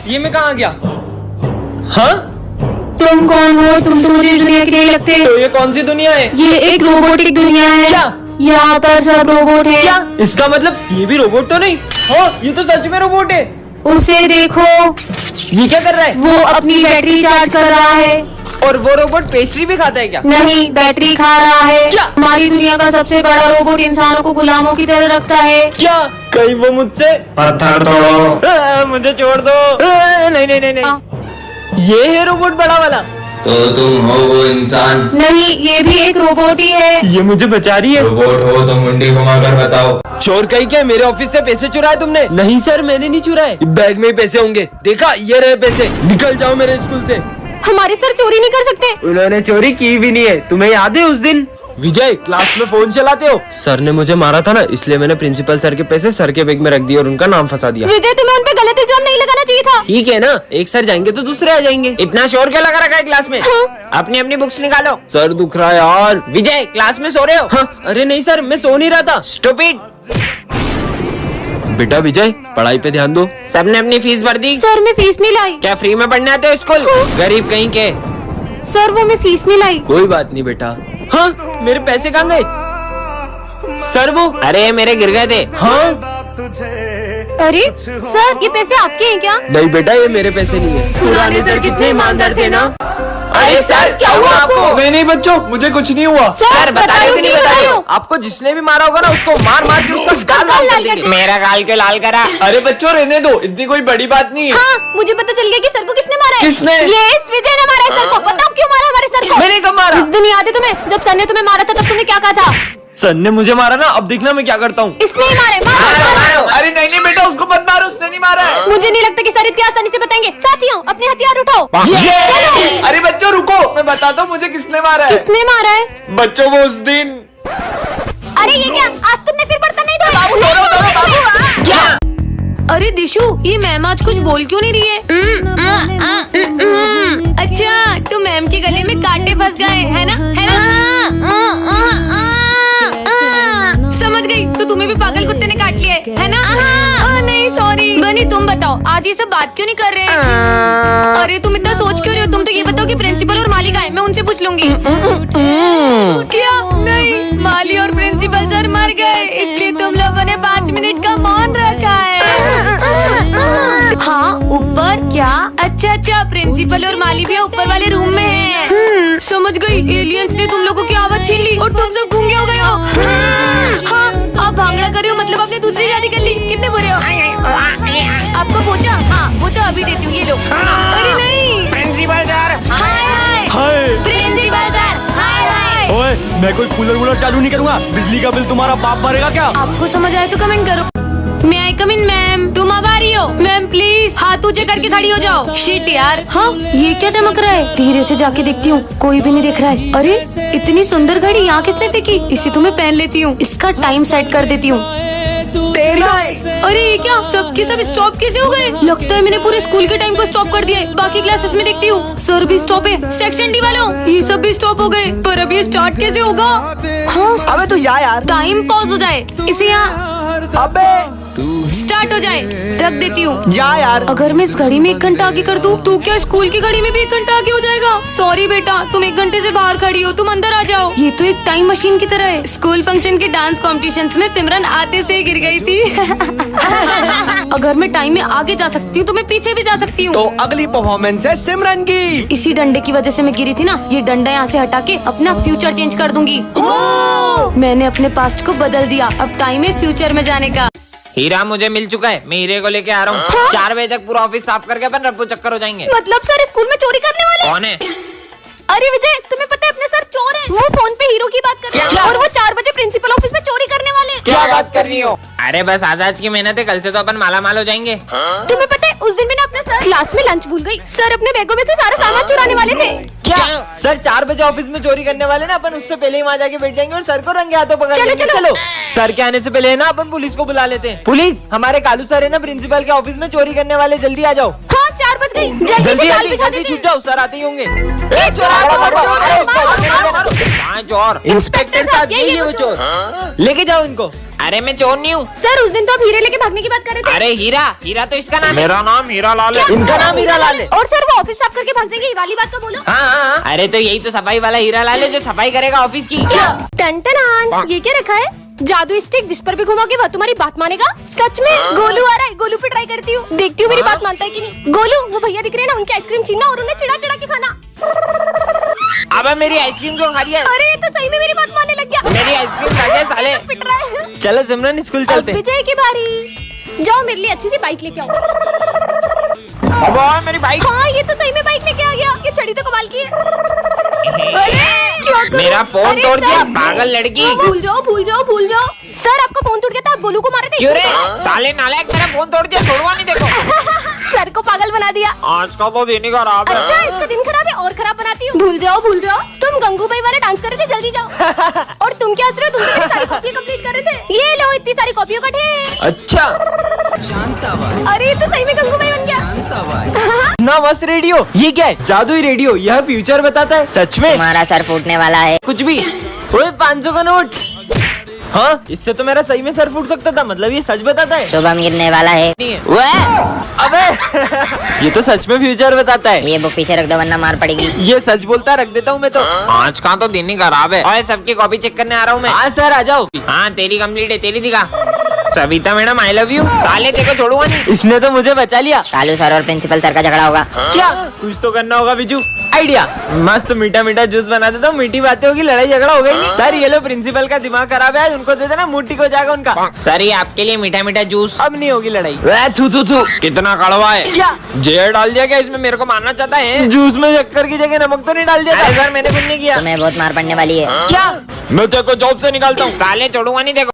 ये मैं कहाँ आ गया? हाँ, तुम कौन हो? तुम तो मुझे इस दुनिया के नहीं लगते। तो ये कौन सी दुनिया है? ये एक रोबोटिक दुनिया है। क्या? यहाँ पर सब रोबोट है। क्या? इसका मतलब ये भी रोबोट तो नहीं? हाँ, ये तो सच में रोबोट है। उसे देखो, ये क्या कर रहा है? वो अपनी बैटरी चार्ज कर रहा है। और वो रोबोट पेस्ट्री भी खाता है क्या? नहीं, बैटरी खा रहा है। क्या? हमारी दुनिया का सबसे बड़ा रोबोट इंसानों को गुलामों की तरह रखता है। क्या? कहीं वो मुझसे पत्थर तोड़ो। मुझे छोड़ दो। नहीं नहीं नहीं नहीं, ये है रोबोट बड़ा वाला। तो तुम हो वो इंसान? नहीं, ये भी एक रोबोट ही है। ये मुझे बचा रही है। रोबोट हो तो मुंडी घुमाकर बताओ। चोर कहीं क्या? मेरे ऑफिस से पैसे चुराए तुमने? नहीं सर, मैंने नहीं चुराए। बैग में ही पैसे होंगे। देखा, ये रहे पैसे। निकल जाओ मेरे स्कूल से। हमारे सर चोरी नहीं कर सकते। उन्होंने चोरी की भी नहीं है। तुम्हें याद है उस दिन विजय क्लास में फोन चलाते हो? सर ने मुझे मारा था ना, इसलिए मैंने प्रिंसिपल सर के पैसे सर के बैग में रख दिए और उनका नाम फंसा दिया। विजय, तुम्हें उन पे गलत इल्जाम नहीं लगाना चाहिए था। ठीक है ना, एक सर जाएंगे तो दूसरे आ जाएंगे। इतना शोर क्यों लगा रखा है क्लास में? अपनी अपनी बुक्स निकालो। सर दुख रहा है यार। विजय, क्लास में सो रहे हो? हाँ, अरे नहीं सर, मैं सो नहीं रहा था। स्टूपिड। बेटा विजय, पढ़ाई पे ध्यान दो। सबने अपनी फीस भर दी? सर, मैं फीस नहीं लाई। क्या फ्री में पढ़ने आते हो स्कूल? गरीब कहीं के। सर, वो मैं फीस नहीं लाई। कोई बात नहीं बेटा। हाँ, मेरे पैसे कहाँ गए? सर वो, अरे मेरे गिर गए थे। हाँ, अरे सर, ये पैसे आपके हैं क्या? नहीं बेटा, ये मेरे पैसे नहीं है। पुराने सर कितने ईमानदार थे ना। अरे सर, क्या हुआ आपको? नहीं बच्चों, मुझे कुछ नहीं हुआ। सर, बताओ कि नहीं बताओ? आपको जिसने भी मारा होगा ना, उसको मार मार के उसका गाल लाल कर देंगे। मेरा गाल के लाल करा। अरे बच्चों, रहने दो, इतनी कोई बड़ी बात नहीं है। हाँ, मुझे पता चल गया कि सर को किसने मारा है। किसने? ये इस विजय ने मारा है सर को। बताओ क्यों मारा हमारे सर को? मैंने कब मारा? इस दिन याद है तुम्हें, जब सर ने तुम्हें मारा था, तब तुमने क्या कहा था? सर ने मुझे मारा ना, अब देखना मैं क्या करता हूँ। इसने ही मारे। मारो। अरे नहीं नहीं बेटा, उसको मत मारो, उसने नहीं मारा है। मुझे नहीं लगता कि सर इतनी आसानी से बताएंगे। साथियों, अपने हथियार उठाओ। चलो। अरे बच्चों रुको, मैं बताता हूँ मुझे किसने मारा है। किसने मारा है? बच्चों, वो उस दिन। अरे ये क्या, आज तुमने फिर बर्तन नहीं धोए? क्या? अरे दिशु, ये मैम आज कुछ बोल क्यों नहीं रही है? अच्छा, तो मैम के गले में कांटे फंस गए है ना? है ना? समझ गई। तो तुम्हें भी पागल कुत्ते ने काट लिया है ना? नहीं सॉरी। बनी, तुम बताओ, आज ये सब बात क्यों नहीं कर रहे हैं? अरे तुम इतना सोच क्यों रहे हो? तुम तो ये बताओ कि प्रिंसिपल और माली कहाँ है? मैं उनसे पूछ लूंगी। क्या? नहीं, माली और प्रिंसिपल सर मर गए, इसलिए तुम लोगों ने 5 मिनट का मौन रखा है। हाँ, ऊपर क्या? अच्छा अच्छा, प्रिंसिपल और माली भी ऊपर वाले रूम में हैं। समझ गई। एलियंस ने तुम लोगों की आवाज छीन ली और तुम सब गूंगे हो गए हो। हाँ, आप भांगड़ा कर रहे हो, मतलब आपने दूसरी शादी कर ली। कितने बुरे हो? आपको पूछा? हाँ, वो तो अभी देती हूँ, ये लो। अरे नहीं, प्रिंसिपल सर। हाय हाय। हाय। प्रिंसिपल सर, हाय हाय। ओए, मैं कोई कूलर वूलर चालू नहीं करूँगा। बिजली का बिल तुम्हारा बाप भरेगा क्या? आपको समझ आए तो कमेंट करो। मैं आई कम इन मैम? तुम अब आ रही हो? मैम प्लीज हाथ ऊंचे करके खड़ी हो जाओ। शिट यार। हाँ, ये क्या चमक रहा है? धीरे से जाके देखती हूँ, कोई भी नहीं देख रहा है। अरे इतनी सुंदर घड़ी यहाँ किसने फेंकी? इसे तो मैं पहन लेती हूँ। इसका टाइम सेट कर देती हूँ। अरे ये क्या, सबके सब स्टॉप कैसे हो गए? लगता है मैंने पूरे स्कूल के टाइम को स्टॉप कर दिया है। बाकी क्लासेस में देखती हूँ सर भी स्टॉप है। सेक्शन डी वालों, ये सब भी स्टॉप हो गए, पर अब ये स्टार्ट कैसे होगा? हाँ, अबे तो यार टाइम पॉज हो जाए, इसे यहाँ अबे स्टार्ट हो जाए, रख देती हूँ। जा यार। अगर मैं इस घड़ी में 1 घंटा आगे कर दूँ, तो क्या स्कूल की घड़ी में भी 1 घंटा आगे हो जाएगा? सॉरी बेटा, तुम 1 घंटे से बाहर खड़ी हो, तुम अंदर आ जाओ। ये तो एक टाइम मशीन की तरह है। स्कूल फंक्शन के डांस कॉम्पिटिशन्स में सिमरन आते से गिर गई थी। अगर मैं टाइम में आगे जा सकती हूँ, तो मैं पीछे भी जा सकती हूँ। तो अगली परफॉर्मेंस है सिमरन की। इसी डंडे की वजह से मैं गिरी थी ना। ये डंडा यहाँ से हटा के अपना फ्यूचर चेंज कर दूंगी। मैंने अपने पास्ट को बदल दिया, अब टाइम है फ्यूचर में जाने का। हीरा मुझे मिल चुका है, मैं हीरे को लेके आ रहा हूँ। 4 बजे तक पूरा ऑफिस साफ करके अपन रफ्फू चक्कर हो जाएंगे। मतलब सर स्कूल में चोरी करने वाले? कौन है? अरे विजय, तुम्हें पता है अपने सर चोर हैं। वो फोन पे हीरो की बात कर रहे हैं और वो 4 बजे प्रिंसिपल ऑफिस में चोरी करने वाले हैं। क्या बात कर रही हो? अरे बस आज की मेहनत है, कल से तो अपन माला माल हो जाएंगे। तुम्हें पता है उस दिन मैंने अपना सर क्लास में लंच भूल गई। सर अपने बैगों में से सारा सामान चुराने वाले थे। क्या? सर 4 बजे ऑफिस में चोरी करने वाले ना, अपन उससे पहले ही वहाँ जाके बैठ जाएंगे और सर को रंगे हाथों पकड़ लेंगे। चलो सर के आने से पहले है ना, अपन पुलिस को बुला लेते हैं। पुलिस, हमारे कालू सर है ना प्रिंसिपल के ऑफिस में चोरी करने वाले, जल्दी आ जाओ। हाँ, 4 बजे समझ गई। जल्दी से जाल बिछा जल्दी देते छूट जाओ, सर आते ही होंगे। कहाँ चोर? इंस्पेक्टर साहब, ये वो चोर, लेके जाओ इनको। अरे मैं चोर नहीं हूँ। सर उस दिन तो आप हीरे लेके भागने की बात कर रहे थे। अरे हीरा, हीरा तो इसका नाम है। मेरा नाम हीरा लाल है। इनका नाम हीरा लाल है। और सर वो ऑफिस साफ करके भाग जाएंगे, ये वाली बात तो बोलो। हाँ, अरे तो यही तो सफाई वाला हीरा लाल है जो सफाई करेगा ऑफिस की। टन ये क्या रखा है? जादू स्टिक, जिस पर भी घुमाओगे वह तुम्हारी बात मानेगा। सच में गोलू आ रहा है, गोलू पे ट्राई करती हूँ, देखती हूँ मेरी बात मानता है कि नहीं। गोलू, वो भैया दिख रहे हैं ना, उनकी आइसक्रीम छीनना और उन्हें चिढ़ा चिढ़ा के खाना। अबे मेरी आइसक्रीम क्यों खा रही है? अरे ये तो सही में मेरी बात मानने लग गया। मेरी आइसक्रीम खा गया साले। पिट रहा है। चलो सिमरन, स्कूल अब चलते हैं। विजय की बारी, जाओ मेरे लिए अच्छी सी बाइक लेके आओ। अब मेरी बाइक। हाँ ये तो सही में बाइक लेके आ गया, ये छड़ी तो कमाल की है। अरे क्या करूं? मेरा फोन अरे तोड़ सर, दिया, पागल लड़की। भूल जाओ भूल जाओ भूल जाओ। सर आपका फोन टूट गया था, आप गोलू को मारे थे। क्यों रे? साले नालायक, मेरा फोन तोड़ दिया, छोड़वा नहीं देखो। सर को पागल बना दिया। आज का तो दिन ही खराब है। अच्छा इसका दिन खराब है और खराब बनाती हूँ। भूल जाओ भूल जाओ, तुम गंगूबाई वाले डांस कर रहे थे, जल्दी जाओ। और तुम क्या हंस रहे हो? तुम तो मेरी सारी कॉपी कंप्लीट कर रहे थे। ये लो इतनी सारी कॉपियों का ढेर। अच्छा, अरे ये तो सही में गंगूबाई बन गया। ना मस्त रेडियो। ये क्या है? जादुई रेडियो, यह फ्यूचर बताता है। सच में? तुम्हारा सर फूटने वाला है। कुछ भी। ओए 500 का नोट। हाँ, इससे तो मेरा सही में सर फूट सकता था, मतलब ये सच बताता है। शुभम गिरने वाला है। अबे ये तो सच में फ्यूचर बताता है। ये बुक पीछे रख दो वरना मार पड़ेगी। ये सच बोलता, रख देता हूँ मैं तो। आज का तो दिन ही खराब है। और सबकी कॉपी चेक करने आ रहा हूँ मैं। हाँ सर, आ जाओ। हाँ तेरी कंप्लीट है, तेरी दिखा। Savita madam I love you. साले तेरे को छोड़ूंगा नहीं। इसने तो मुझे बचा लिया। कालू सर और प्रिंसिपल सर का झगड़ा होगा। क्या? कुछ तो करना होगा बिजू। आइडिया, मस्त मीठा मीठा जूस बना देता हूँ, मीठी बातें होगी, लड़ाई झगड़ा होगा ही नहीं। सर ये लो, प्रिंसिपल का दिमाग खराब है, उनको दे देना, मुट्ठी को जाएगा उनका। सर ये आपके लिए मीठा मीठा जूस। अब नहीं होगी लड़ाई। थू थू थू, कितना कड़वा है। क्या जहर डाल दिया क्या इसमें? मेरे को मारना चाहता है? जूस में शक्कर की जगह नमक तो नहीं डाल दिया? अरे सर मैंने कुछ नहीं किया। तुम्हें बहुत मार पड़ने वाली है। क्या? मैं तेरे को जॉब से निकालता हूँ। साले छोड़ूंगा नहीं देखो।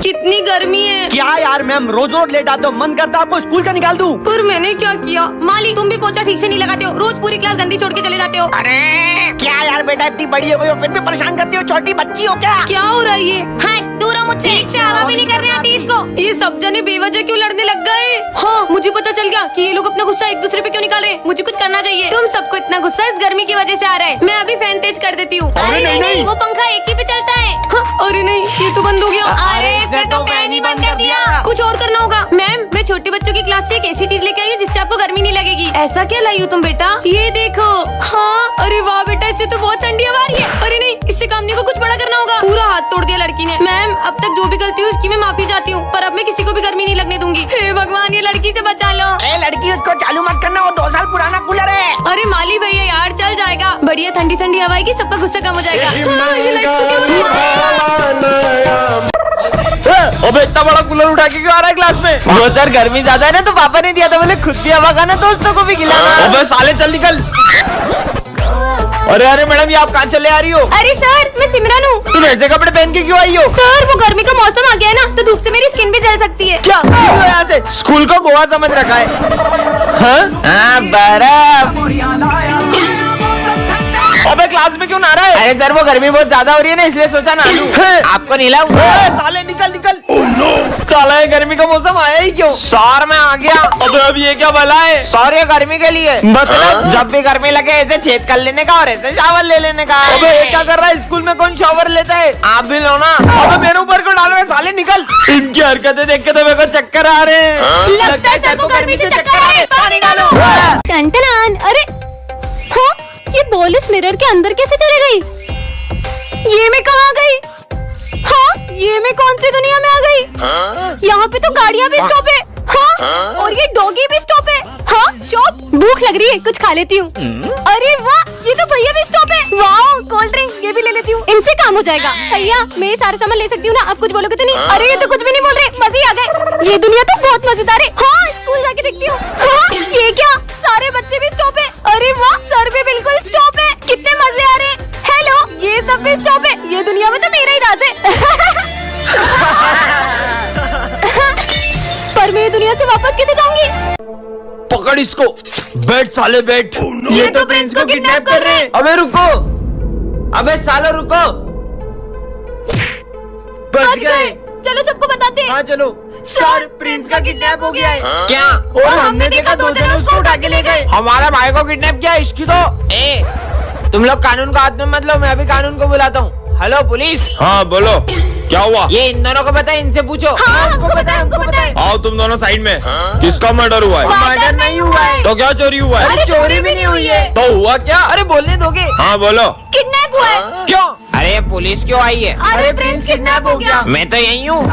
कितनी गर्मी है। क्या यार मैम, रोज रोज लेट आते हो, मन करता है आपको स्कूल से निकाल दूं। पर मैंने क्या किया? माली तुम भी पोछा ठीक से नहीं लगाते हो, रोज पूरी क्लास गंदी छोड़ के चले जाते हो। अरे क्या यार बेटा, इतनी बड़ी हो गई हो फिर भी परेशान करती हो, छोटी बच्ची हो क्या? क्या हो रहा है ये? हट दूर हो मुझसे, ठीक से हवा भी नहीं करने आती इसको। ये सब जने बेवजह क्यों लड़ने लग गए? हाँ मुझे पता चल गया कि ये लोग अपना गुस्सा एक दूसरे पे क्यों निकाल रहे हैं। मुझे कुछ करना चाहिए। तुम सबको इतना गुस्सा इस गर्मी की वजह से आ रहा है। मैं अभी फैन तेज कर देती हूँ। अरे नहीं, वो पंखा एक ही पे चलता है। हाँ, अरे नहीं, ये तो बंद हो गया। अरे इसने तो फैन ही बंद कर दिया। कुछ और करना होगा। मैम मैं छोटे बच्चों की क्लास से एक ऐसी चीज लेके आई हूँ जिससे आपको गर्मी नहीं लगेगी। ऐसा क्या लाई हो तुम बेटा? ये देखो। हाँ अरे वाह बेटा, इससे तो बहुत ठंडी हवा आ रही है। अरे नहीं, इससे काम नहीं को कुछ बड़ा करना होगा। पूरा हाथ तोड़ दिया लड़की ने। मैम अब तक जो भी गलती हुई उसकी मैं माफी चाहती हूँ, पर अब मैं किसी को भी गर्मी नहीं लगने दूंगी। हे भगवान, ये लड़की से बचा लो। ए लड़की, उसको चालू मत करना, वो 2 साल पुराना कूलर है। अरे माली भैया यार, चल जाएगा। बढ़िया ठंडी ठंडी हवा आएगी, सबका गुस्सा कम हो जाएगा। हाँ, ये लाइट्स को क्यों नहीं अबे इतना बड़ा कूलर उठा के क्यों आ रहा है क्लास में? वो सर गर्मी ज्यादा है ना, तो पापा ने दिया था, बोले खुद भी हवा खाना, दोस्तों को भी खिलाना। अबे साले चल निकल। अरे अरे मैडम, ये आप कहाँ चले आ रही हो? अरे सर मैं सिमरन हूँ। तुम ऐसे कपड़े पहन के क्यों आई हो? सर वो गर्मी का मौसम आ गया है ना, तो धूप से मेरी स्किन भी जल सकती है। क्या यहाँ से? स्कूल को गोवा समझ रखा है। हाँ बर्फ। अबे क्लास में क्यों नहा रहा है? अरे सर वो गर्मी बहुत ज्यादा हो रही है ना, इसलिए सोचा नहा लूं। आपको नहलाऊं? साले निकल निकल। साला ये गर्मी का मौसम आया ही क्यों? सर मैं आ गया। अबे अब ये क्या भला है? सर ये गर्मी के लिए। मतलब जब भी गर्मी लगे ऐसे छेद कर लेने का और ऐसे शावर ले लेने का। अबे ये क्या कर रहा है? स्कूल में कौन शावर लेता है? आप भी लो ना। अबे मेरे ऊपर क्यों डाल रहे? साले निकल। इनकी हरकतें देख के तो मेरे को चक्कर आ रहे हैं। लगता है सर को गर्मी से चक्कर आ रहे हैं, पानी डालो। टन अरे हाँ, ये बॉल इस मिरर के अंदर कैसे चली गई? ये मैं कहाँ गई? हाँ, ये मैं कौन सी दुनिया में आ गई? यहाँ पे तो गाड़ियाँ भी स्टॉप है। हाँ, और ये डॉगी भी स्टॉप है। हाँ, शॉप। भूख लग रही है, कुछ खा लेती हूँ। अरे वाह, ये तो भैया भी स्टॉप है। वाह, कोल्ड ड्रिंक ये भी ले लेती हूँ, इनसे काम हो जाएगा। भैया मैं ये सारा सामान ले सकती हूँ ना? आप कुछ बोलोगे तो नहीं? अरे ये तो कुछ भी नहीं बोल रहे, मजे आ गए। ये दुनिया तो बहुत मजेदार है। हाँ, स्कूल जाके देखती हूँ। हाँ, ये क्या? सारे बच्चे भी स्टॉप है। अरे वाह, सर भी बिल्कुल स्टॉप है। कितने मजे आ रहे हैं। हेलो, ये सब भी स्टॉप है। ये दुनिया में तो मेरा ही राज है। पर मैं ये दुनिया से वापस कैसे जाऊंगी? पकड़ इसको। बैठ साले बैठ। ये तो प्रिंस को किडनैप कर रहे हैं। अबे रुको, अबे सालो रुको। बच गए। चलो सबको बताते हैं। हाँ चलो। सर प्रिंस का किडनैप हो गया है। क्या? और हमने देखा 2 जने उसको उठा के ले गए। हमारे भाई को किडनैप किया, इसकी तो तुम लोग कानून का हाथ में मत लो, मैं अभी कानून को बुलाता हूँ। Hello police. हाँ बोलो, क्या हुआ? ये इन दोनों को पता है, इनसे पूछो। हमको पता है, हमको पता है। आओ तुम दोनों साइड में। किसका मर्डर हुआ है? मर्डर नहीं हुआ है। तो क्या चोरी हुआ है? अरे चोरी भी नहीं हुई है। तो हुआ क्या? अरे बोलने दोगे? हाँ बोलो। किडनैप हुआ है। क्यों? अरे पुलिस क्यों आई है? अरे प्रिंस किडनैप हो गया। मैं तो यही हूँ।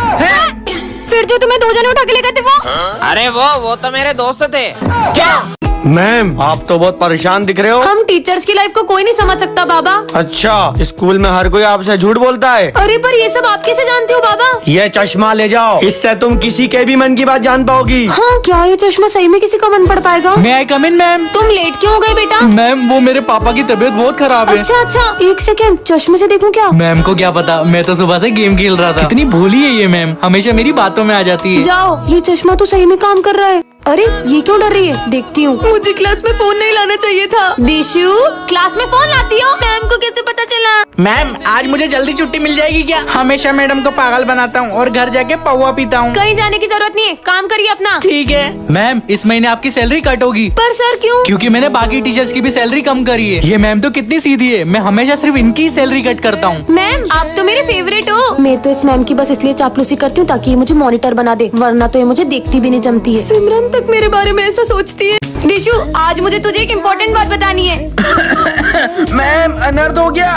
फिर जो तुम्हें 2 जने उठा के ले गए थे वो? अरे वो तो मेरे दोस्त थे। क्या? मैम आप तो बहुत परेशान दिख रहे हो। हम टीचर्स की लाइफ को कोई नहीं समझ सकता बाबा। अच्छा, स्कूल में हर कोई आपसे झूठ बोलता है। अरे पर ये सब आप कैसे जानते हो बाबा? ये चश्मा ले जाओ, इससे तुम किसी के भी मन की बात जान पाओगी। हाँ, क्या ये चश्मा सही में किसी का मन पड़ पाएगा? मैं आई कम इन मैम? तुम लेट क्यों हो गए बेटा? मैम वो मेरे पापा की तबीयत बहुत खराब है। अच्छा, 1 सेकेंड, चश्मे से देखूं क्या? मैम को क्या पता, मैं तो सुबह से गेम खेल रहा था। कितनी भोली है ये मैम, हमेशा मेरी बातों में आ जाती है। जाओ, ये चश्मा तो सही में काम कर रहा है। अरे ये क्यों डर रही है? देखती हूँ। मुझे क्लास में फोन नहीं लाना चाहिए था। दिशु, क्लास में फोन लाती हो? मैम को कैसे पता चला? मैम आज मुझे जल्दी छुट्टी मिल जाएगी क्या? हमेशा मैडम को पागल बनाता हूँ और घर जाके पौवा पीता हूँ। कहीं जाने की जरूरत नहीं है, काम करिए अपना। ठीक है मैम, इस महीने आपकी सैलरी कट होगी। पर सर क्यों? क्योंकि मैंने बाकी टीचर्स की भी सैलरी कम करी है। ये मैम तो कितनी सीधी है, मैं हमेशा सिर्फ इनकी ही सैलरी कट करता हूँ। मैम आप तो मेरे फेवरेट हो। मैं तो इस मैम की बस इसलिए चापलूसी करती हूँ ताकि ये मुझे मॉनिटर बना दे, वरना तो ये मुझे देखती भी नहीं जमती है। सिमरन तक मेरे बारे में ऐसा सोचती है। दिशु, आज मुझे तुझे एक इम्पोर्टेंट बात बतानी है। मैम अनर्थ हो गया।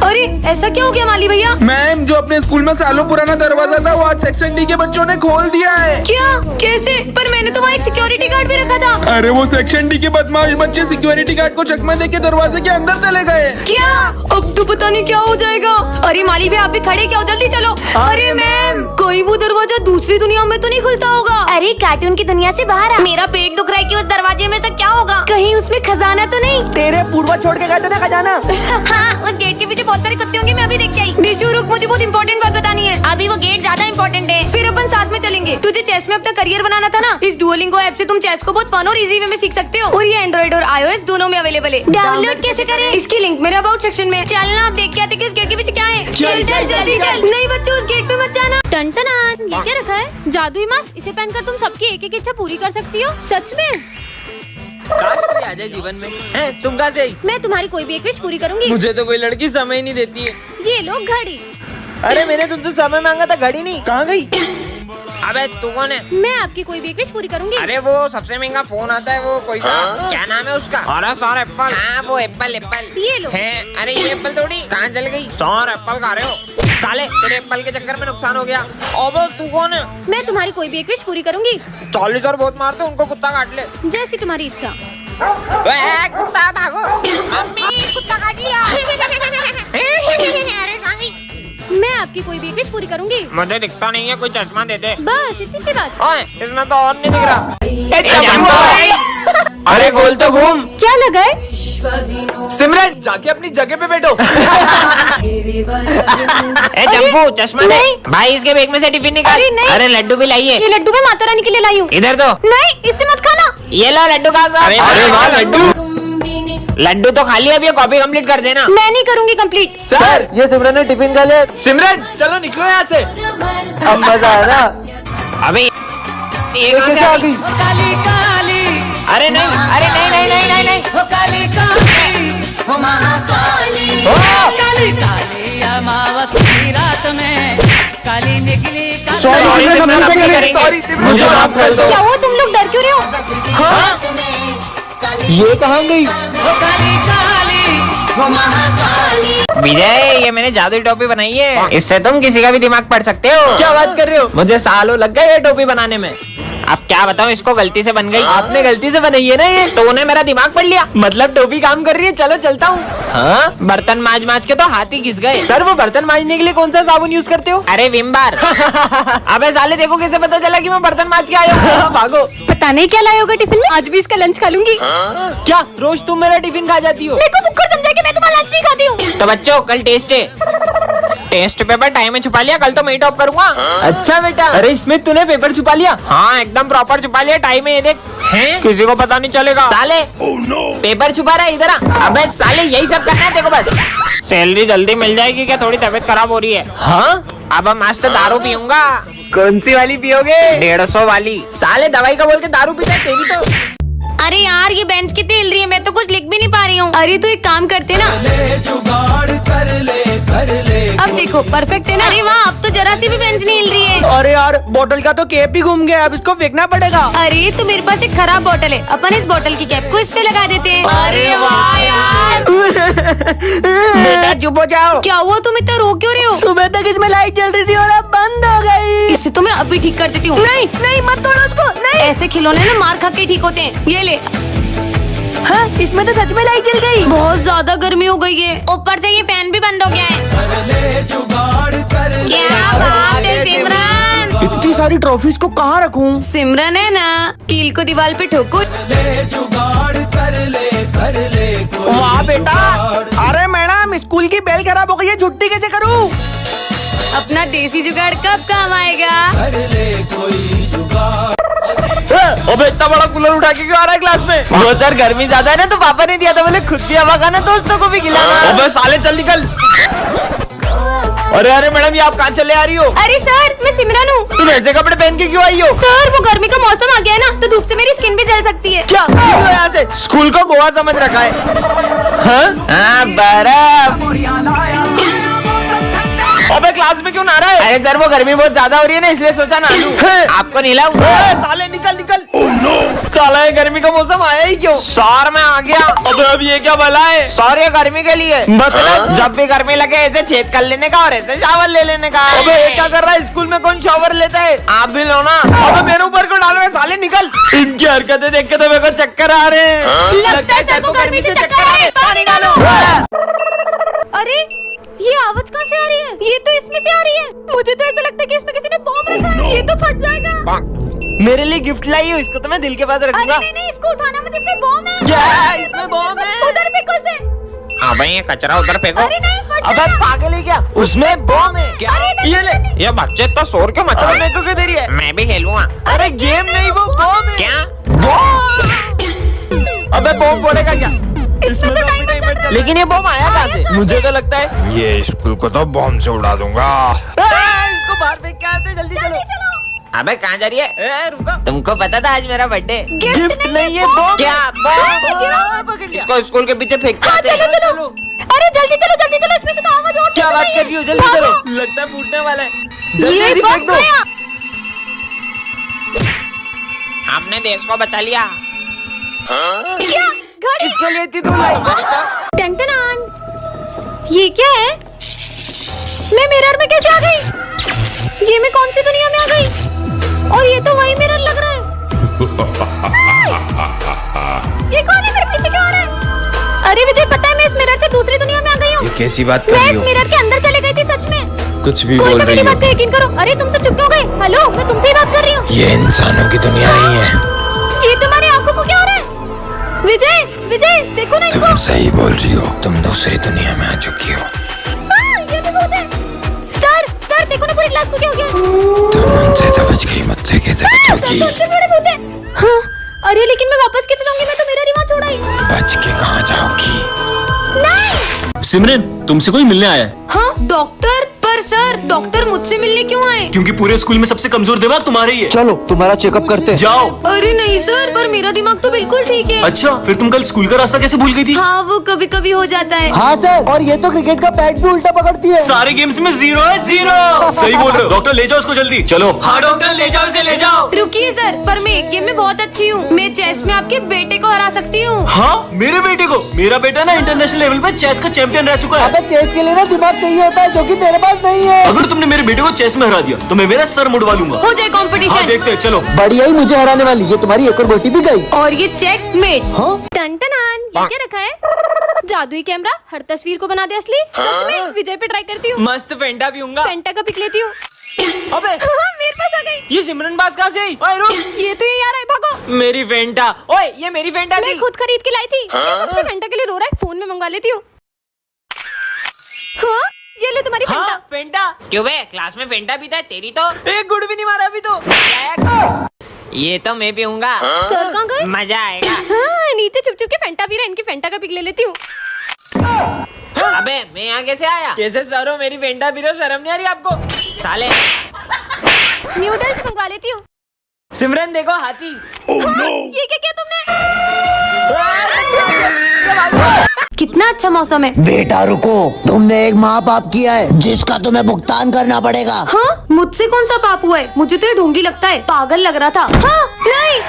अरे ऐसा क्या हो गया माली भैया? मैम जो अपने स्कूल में सालों पुराना दरवाजा था वो आज सेक्शन डी के बच्चों ने खोल दिया है। क्या? कैसे? पर मैंने तो वहाँ एक सिक्योरिटी गार्ड भी रखा था। अरे वो सेक्शन डी के बदमाश बच्चे सिक्योरिटी गार्ड को चकमा देके दरवाजे के अंदर चले गए। क्या? अब तो पता नहीं क्या हो जाएगा। अरे माली भैया आप भी खड़े क्या हो, जल्दी चलो। अरे मैम कोई वो दरवाजा दूसरी दुनिया में तो नहीं खुलता होगा? अरे कार्टून की दुनिया से बाहर आ। मेरा पेट दुख रहा है कि उस दरवाजे में से क्या होगा? कहीं उसमें खजाना तो नहीं? तेरे पूर्वज छोड़ के गए थे ना खजाना। हाँ, उस गेट के पीछे बहुत सारे कुत्ते होंगे, मैं अभी देख के आई। दिशु रुक, मुझे बहुत इंपॉर्टेंट बात बतानी है। अभी वो गेट ज्यादा इंपॉर्टेंट है, फिर अपन साथ में चलेंगे। तुझे चेस में अपना करियर बनाना था ना, इस डुओलिंगो ऐप से तुम चेस को बहुत फन और इजी वे में सीख सकते हो। और ये एंड्रॉइड और iOS दोनों में अवेलेबल है। डाउनलोड कैसे करें? इसकी लिंक मेरे अबाउट सेक्शन में। चलना आप देख के आते कि उस गेट के पीछे क्या है। चल जल्दी चल। नहीं बच्चों उस गेट पे मत जाना। टन-टनान, ये क्या रखा है? जादुई मास्क, इसे पहनकर तुम सबकी एक एक इच्छा पूरी कर सकती हो। सच में? काश कोई आ जाए जीवन में। हैं, तुम कहाँ से आई? मैं तुम्हारी कोई भी एक विश पूरी करूंगी। मुझे तो कोई लड़की समय ही नहीं देती है। ये लो घड़ी। अरे मैंने तुमसे समय मांगा था, घड़ी नहीं, कहाँ गई? अबे तू कौन है? मैं आपकी कोई भी एक विश पूरी करूंगी। अरे वो सबसे महंगा फोन आता है, वो कोई सा क्या नाम है उसका? अरे सौर एप्पल। हाँ वो एप्पल। ये लो। है? अरे ये एप्पल थोड़ी, कहाँ चल गई? सौर एप्पल खा रहे हो साले, तेरे एप्पल के चक्कर में नुकसान हो गया। अबे तू कौन है? मैं तुम्हारी कोई भी एक विश पूरी करूंगी। 40 और बहुत मारते उनको कुत्ता काट ले। जैसी तुम्हारी इच्छा। कुत्ता भागो। मम्मी कुत्ता काट लिया। अरे कहाँ गई? मैं आपकी कोई भी एक विश पूरी करूंगी। मुझे दिखता नहीं है, कोई चश्मा दे दे। बस इतनी सी बात। ओए इसमें तो और नहीं दिख रहा। अरे गोल तो घूम। क्या लगा है? सिमरन जाके अपनी जगह पे बैठो। ए चंपू चश्मा दे। नहीं। भाई इसके बैग में से टिफिन निकाल। अरे नहीं। अरे लड्डू भी लाइए। ये लड्डू मैं माता रानी के लिए लाई हूँ। इधर दो। नहीं, इससे मत खाना। ये लो लड्डू खा। अरे वाह लड्डू। लड्डू तो खाली, अब ये कॉपी कंप्लीट कर देना। मैं नहीं करूंगी कंप्लीट। सर ये सिमरन ने टिफिन खा लिया। सिमरन चलो निकलो यहाँ से। अब मजा आया ना? अबे ये कहाँ से आ गई? अरे नहीं, अरे नहीं नहीं नहीं नहीं नहीं। सॉरी मुझे माफ कर दो। क्या हुआ, तुम लोग डर क्यों रहे हो? ये कहाँ गई? विजय ये मैंने जादुई टोपी बनाई है, इससे तुम किसी का भी दिमाग पढ़ सकते हो। क्या बात कर रहे हो? मुझे सालों लग गए ये टोपी बनाने में। अब क्या बताऊं, इसको गलती से बन गई। आपने गलती से बनाई है ना ये? तो उन्हें मेरा दिमाग पढ़ लिया। मतलब टोपी काम कर रही है। चलो चलता हूँ। हाँ बर्तन माज माज के तो हाथ ही घिस गए। सर वो बर्तन मांजने के लिए कौन सा साबुन यूज करते हो? अरे विम बार। अबे साले देखो कैसे पता चला कि मैं बर्तन माज के आया हूँ। भागो। पता नहीं क्या लाए होगा टिफिन में, आज भी इसका लंच खा लूंगी। क्या रोज तुम मेरा टिफिन खा जाती हो? मेरे को बुक्कर समझा कि मैं तुम्हारा लंच नहीं खाती हूँ। तो बच्चों कल टेस्ट है। टेस्ट पेपर टाइम में छुपा लिया, कल तो मैं ही टॉप करूंगा। अच्छा बेटा। अरे इसमें तूने पेपर छुपा लिया? हाँ एकदम प्रॉपर छुपा लिया टाइम में। ये देख हैं, किसी को पता नहीं चलेगा। साले पेपर छुपा रहा है, इधर आ। अबे साले यही सब करना है देखो बस। सैलरी जल्दी मिल जाएगी क्या? थोड़ी तबीयत खराब हो रही है। हाँ अब मस्त दारू पीऊंगा। कौन सी वाली पियोगे? 150 वाली। साले दवाई का बोल के दारू पीता है तेरी तो। अरे यार ये बेंच कितनी हिल रही है, मैं तो कुछ लिख भी नहीं पा रही हूँ। अरे तो एक काम करते ना, अब देखो परफेक्ट है ना। अरे वाह, अब तो जरा सी भी बेंच नहीं हिल रही है। अरे यार बोतल का तो कैप ही घूम गया, अब इसको फेंकना पड़ेगा। अरे तो मेरे पास एक खराब बोतल है, अपन इस बोतल की कैप को इस पे लगा देते हैं। अरे वाह यार। बेटा चुप हो जाओ। क्या हुआ, तुम इतना रो क्यों रहे हो? सुबह तक इसमें लाइट जल रही थी और अब बंद हो गई। इसे तो मैं अभी ठीक कर देती हूँ। नहीं नहीं मत तोड़ो उसको, नहीं। ऐसे खिलौने ना मार खा के ठीक होते हैं। ये ले। हाँ इसमें तो सच में लाइट जल गई। बहुत ज्यादा गर्मी हो गई है, ऊपर से ये फैन भी बंद हो गया है। क्या बात है सिमरन। इतनी सारी ट्रॉफीज को कहाँ रखूं? सिमरन है ना, कील को दीवार पे ठोको। वाह बेटा। अरे मैडम स्कूल की बेल खराब हो गई है, छुट्टी कैसे करूं? अपना देसी जुगाड़ कब काम आएगा? अबे इतना बड़ा कूलर उठा के क्यों आ रहा है क्लास में? वो सर गर्मी ज्यादा है ना तो पापा ने दिया था, बोले खुद भी हवा खाना दोस्तों को भी खिलाना। अबे साले चल निकल। अरे अरे मैडम ये आप कहाँ चले आ रही हो? अरे सर मैं सिमरन हूँ। तुम ऐसे कपड़े पहन के क्यों आई हो? सर वो गर्मी का मौसम आ गया है ना, तो धूप से मेरी स्किन भी जल सकती है। क्या निकलो यहाँ से। स्कूल को गोवा समझ रखा है। हाँ बर्फ। अबे क्लास में क्यों नहा रहा है? अरे सर वो गर्मी बहुत ज्यादा हो रही है ना, इसलिए सोचा नहा लूं। आपको नहीं लाऊं। साले निकल निकल। साला ये गर्मी का मौसम आया ही क्यों? सर मैं आ गया। अबे अब ये क्या भला है? सर ये गर्मी के लिए, मतलब जब भी गर्मी लगे ऐसे छेद कर लेने का और ऐसे शावर ले लेने का। अबे ये क्या कर रहा है? स्कूल में कौन शावर लेता है? आप भी लो ना। अबे मेरे ऊपर क्यों डाल रहे? साले निकल। इनकी हरकतें देख के तो मेरे को चक्कर आ रहे हैं। लगता है सर को गर्मी से चक्कर आ रहे हैं। पानी डालो। अरे ये आवाज कहाँ से आ रही है? ये तो इसमें से आ रही है। मुझे तो ऐसा लगता है कि इसमें किसी ने बॉम्ब रखा है। ये तो फट जाएगा। मेरे लिए गिफ्ट लाई हूँ, इसको तो मैं दिल के पास अरे रखूंगा। नहीं नहीं, इसको उठाना मत, इसमें बॉम्ब है। क्या इसमें बॉम्ब है? उधर फेंको इसे। हाँ भाई ये कचरा उधर फेंको। अरे नहीं फट अबे पागल है क्या? उसमें बॉम्ब है क्या? ये ले। ये बच्चे इतना शोर क्यों मचा रहे? मेरे को क्यों दे रही है? मैं भी खेलूंगा। अरे गेम नहीं वो बॉम्ब है। क्या बॉम्ब? अबे बॉम्ब फोड़ेगा क्या? इसमें तो टाइम बच जाता है। लेकिन ये बॉम्ब आया कहाँ से? मुझे तो लगता है ये स्कूल को तो बॉम्ब से उड़ा दूंगा। इसको बाहर फेंक के आते, जल्दी चलो। अबे कहाँ जा रही है? रुको, तुमको पता था आज मेरा बर्थडे? गिफ्ट नहीं है बॉम्ब। क्या बॉम्ब? पकड़ लिया। इसको स्कूल के पीछे फेंक के आते हैं। चलो चलो। अरे जल्दी चलो, इसमें से तो आवाज और क्या बात कर रही हो? जल्दी चलो, लगता है फूटने वाला है। जल्दी ये जल्दी फेंक बम दो। गया। हमने देश को बचा लिया। क्या घड़ी? इसके लिए इतनी दूर लाई। टंटनान, ये क्या है? मैं मिरर में कैसे आ गई? ये मैं कौन सी दुनिया में आ गई? और ये तो वही मिरर लग रहा है। ये कौन है? मेरे पीछे क्यों आ रहा है? अरे मुझे पता है, मैं इस मिरर से दूसरी दुनिया में आ गई हूँ। कैसी बात मैं इस मिरर के अंदर चले गई थी सच में। कुछ भी कोई बोल तो रही मेरी हो। बात का यकीन करो। अरे तुम सब चुप क्यों गए? हेलो, मैं तुमसे ही बात कर रही हूँ। ये इंसानों की दुनिया नहीं है। ये तुम्हारी आंखों को क्या हो रहा है? विजय विजय देखो ना इनको। तुम सही बोल रही हो, तुम दूसरी दुनिया में आ चुकी हो। हाँ, ये भी भूत है। सर देखो ना पूरी क्लास को क्या हो गया? तुम उनसे तो बच गई, मुझसे कैसे बचोगी? सबसे बड़े भूत है। हाँ, अरे लेकिन मैं वापस कैसे जाऊंगी? मैं तो मेरा रिवाज छोड़ा ही। बच के कहाँ जाओगी? नहीं। सिमरन तुमसे कोई मिलने आया है? हाँ डॉक्टर, पर सर डॉक्टर मुझसे मिलने क्यों आए? क्योंकि पूरे स्कूल में सबसे कमजोर दिमाग तुम्हारा ही है। चलो तुम्हारा चेकअप करते हैं। जाओ। अरे नहीं सर, पर मेरा दिमाग तो बिल्कुल ठीक है। अच्छा, फिर तुम कल स्कूल का रास्ता कैसे भूल गई थी? हाँ वो कभी कभी हो जाता है। हाँ सर, और ये तो क्रिकेट का बैट भी उल्टा पकड़ती है। सारे गेम्स में 0 है 0। सही बोल रहे हो। डॉक्टर ले जाओ उसको जल्दी। चलो। हाँ डॉक्टर ले जाओ इसे, ले जाओ। रुकिए सर, पर मैं एक गेम में बहुत अच्छी हूँ। मैं चेस में आपके बेटे को हरा सकती हूँ। हाँ मेरे बेटे को? मेरा बेटा ना इंटरनेशनल लेवल पे चेस का चैंपियन रह चुका है। अबे चेस के लिए ना दिमाग चाहिए होता है, जो कि तेरे पास नहीं है। अगर तुमने मेरे बेटे को चेस में हरा दिया तो मैं मेरा सर मुड़वा लूंगा। हो जाए हाँ कंपटीशन। देखते हैं, चलो। बढ़िया ही मुझे हराने वाली, ये तुम्हारी एक और गोटी भी गई। और ये चेकमेट। हाँ? टंटनान, ये क्या रखा है? जादुई कैमरा हर तस्वीर को बना दे असली। सच में विजय पे ट्राई करती हूँ। मस्त फेंटा पीऊंगा। फेंटा का पिक लेती हूँ। अबे हाँ, मेरे पास आ गई। ये सिमरन बास कहाँ से आई? ओए रुक, ये तो ये यार है, भागो। मेरी फेंटा। ओए ये मेरी फेंटा मैं थी। खुद खरीद के लाई थी। ये कब से फेंटा के लिए रो रहा है? फोन में मंगवा लेती हूँ। हाँ, ये ले तुम्हारी फेंटा। हाँ फेंटा। क्यों बे, क्लास में फेंटा पीता है? तेरी तो एक गुड़ भी नहीं मारा अभी तो। ये तो मैं पीऊंगा। सर कहाँ गए? मजा आएगा। हाँ, नीचे छुप छुप के फेंटा पी रहा है। इनकी फेंटा का पिक ले लेती हूँ। अबे मैं यहाँ कैसे आया? कैसे सर हो मेरी फेंटा फिरो, शर्म नहीं आ रही आपको साले? न्यूडल्स मंगवा लेती हूँ। सिमरन देखो हाथी। ये क्या किया तुमने? कितना अच्छा मौसम है। बेटा रुको, तुमने एक महापाप किया है जिसका तुम्हें भुगतान करना पड़ेगा। हाँ, मुझसे कौन सा पाप हुआ है? मुझे तो ये ढोंगी लगता है, पागल लग रहा था। हाँ, नहीं।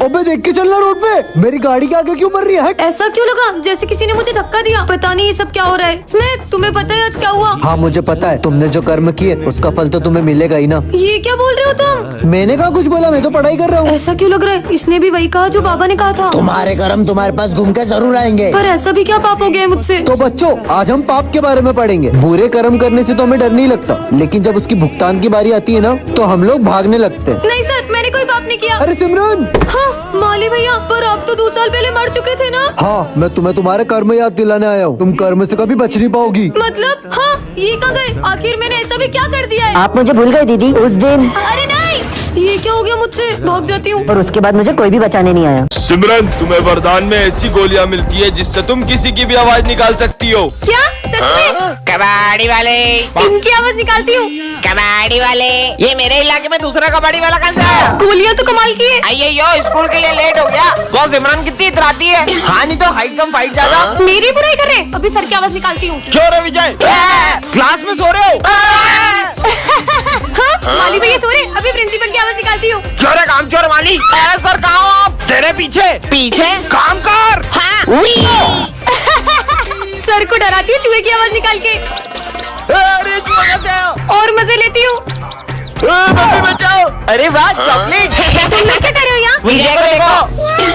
अबे देख के चलना रोड पे, मेरी गाड़ी के आगे क्यों मर रही है? हट। ऐसा क्यों लगा जैसे किसी ने मुझे धक्का दिया? पता नहीं ये सब क्या हो रहा है। स्मिथ, तुम्हें पता है आज क्या हुआ? हाँ मुझे पता है, तुमने जो कर्म किए उसका फल तो तुम्हें मिलेगा ही ना। ये क्या बोल रहे हो तुम? मैंने कहा कुछ बोला, मैं तो पढ़ाई कर रहा हूँ। ऐसा क्यों लग रहा है? इसने भी वही कहा जो बाबा ने कहा था। तुम्हारे कर्म तुम्हारे पास घूम के जरूर आएंगे। पर ऐसा भी क्या पाप हो गया है मुझसे? तो बच्चों, आज हम पाप के बारे में पढ़ेंगे। बुरे कर्म करने से तो हमें डर नहीं लगता, लेकिन जब उसकी भुगतान की बारी आती है ना, तो हम लोग भागने लगते हैं। नहीं सर, मैंने कोई पाप नहीं किया। अरे सिमरन। हाँ माली भैया, पर आप तो 2 साल पहले मर चुके थे ना? हाँ, मैं तुम्हें तुम्हारे कर्म याद दिलाने आया हूँ। तुम कर्म से कभी बच नहीं पाओगी। मतलब? हाँ, ये कहाँ गए? आखिर मैंने ऐसा भी क्या कर दिया है? आप मुझे भूल गए दीदी उस दिन, अरे नहीं, ये क्या हो गया मुझसे? भाग जाती हूँ। और उसके बाद मुझे कोई भी बचाने नहीं आया। सिमरन, तुम्हें वरदान में ऐसी गोलियां मिलती है जिससे तुम किसी की भी आवाज निकाल सकती हो। क्या सच में? कबाड़ी वाले, इनकी आवाज निकालती हूँ। कबाड़ी वाले। ये मेरे इलाके में दूसरा कबाड़ी वाला कहाँ से आया? गोलियाँ तो कमाल की है। अयो स्कूल के लिए लेट हो गया। वो सिमरन कितनी इतराती है। हाँ नहीं तो हाइट कम फाइट ज्यादा। मेरी बुराई कर रहे? अभी सर की आवाज निकालती हूँ। क्यों रे विजय, क्लास में सो रहे हो? हाँ, माली भैया सो रहे, अभी प्रिंसिपल की आवाज निकालती हूँ। चोर है काम चोर माली। सर कहाँ हो आप? तेरे पीछे पीछे काम कर। हाँ। सर को डराती हूँ चूहे की आवाज निकाल के, अरे चूहा कैसे हो? और मजे लेती हूँ। मम्मी बचाओ। अरे वाह चॉकलेट। तुम लोग क्या कर रहे हो यहाँ? विजय को देखो।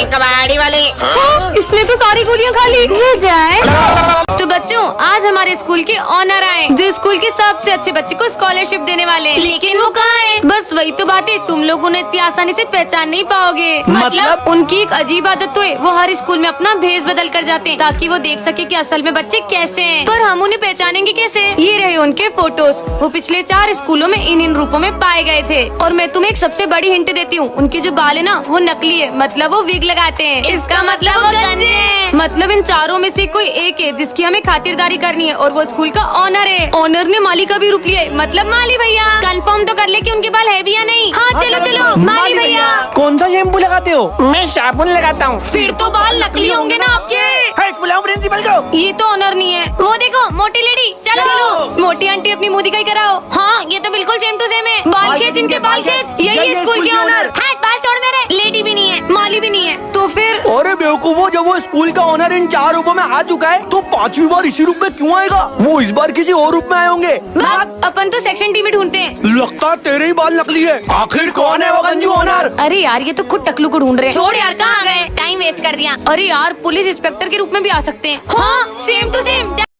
कबाड़ी वाले। हाँ, इसने तो सारी गोलियां खा ली। विजय। तो बच्चों, आज हमारे स्कूल के ऑनर आए, जो स्कूल के सबसे अच्छे बच्चे को स्कॉलरशिप देने वाले हैं। लेकिन वो कहाँ है? बस वही तो बात है, तुम लोग उन्हें इतनी आसानी से पहचान नहीं पाओगे। मतलब उनकी एक अजीब आदत तो है, वो हर स्कूल में अपना भेष बदल कर जाते हैं ताकि वो देख सके कि असल में बच्चे कैसे हैं। पर हम उन्हें पहचानेंगे कैसे? ये रहे उनके फोटोज। वो पिछले 4 स्कूलों में इन रूपों में पाए गए थे। और मैं तुम्हें एक सबसे बड़ी हिंट देती हूँ, उनके जो बाल है ना, वो नकली है, मतलब वो विग लगाते हैं। इसका मतलब वो गंजे हैं। मतलब इन चारों में से कोई एक है जिसकी हमें खातिरदारी करनी है, और वो स्कूल का ऑनर है। ऑनर ने माली का भी रूप लिया है, मतलब माली भैया। कंफर्म तो कर ले कि उनके बाल है भी या नहीं। हाँ चलो चलो माली भैया। कौन सा शैम्पू लगाते हो? मैं साबुन लगाता हूँ। फिर तो बाल नकली होंगे ना आपके। बुलाओ प्रिंसिपल को। ये तो ऑनर नहीं है। वो देखो मोटी लेडी। चलो चलो मोटी आंटी अपनी मुंह दिखाई कराओ। हाँ ये तो बिल्कुल सेम टू सेम है। बाल खेच इनके बाल खेच। यही स्कूल के ऑनर। हाँ बाल छोड़ मेरे। लेडी भी नहीं है, माली भी नहीं है, तो फिर? अरे बेवकूफो, जब वो स्कूल का ऑनर इन 4 रूपों में आ चुका है, तो 5वीं बार इसी रूप में क्यों आएगा? वो इस बार किसी और रूप में आए होंगे। अपन तो सेक्शन टी में ढूंढते हैं। लगता है तेरे ही बाल नकली है। आखिर कौन है वो गंजू ऑनर? अरे यार ये तो खुद टकलू को ढूंढ रहे हैं। छोड़ यार, कहाँ आ गए? टाइम वेस्ट कर दिया। अरे यार पुलिस इंस्पेक्टर के रूप में भी आ सकते हैं। हाँ सेम टू सेम।